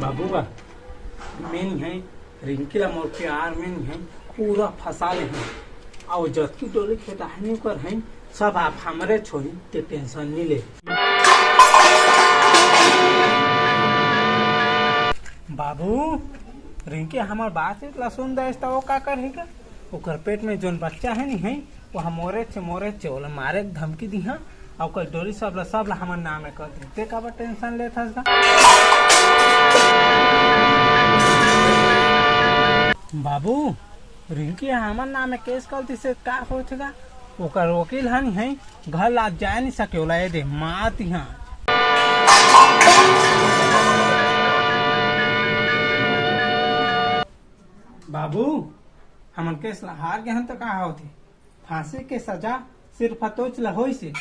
बाबू बा मैं है रिंकी ला मोर प्यार में है पूरा फंसा ले है और जतकी डोली खेदाहनी कर है सब आप हमारे छोड़ी ते टेंशन नहीं ले। बाबू रिंकी हमार बात इतना सुन दे वो का करेगा ओकर पेट में जोन बच्चा है नी है वो मोरे छे ओला मारे धमकी दी हाँ और कल डोली सब ला हमार नाम कर देते का टेंशन लेता बाबू रिंकी हमार नाम में केस कर से का होगा ओकर वकील हनी है घर ला जा नहीं सके ओला ये दे मात यहाँ बाबू हमन केस हार गए तो का होती फांसी के सजा सिर्फ तोच ला होई से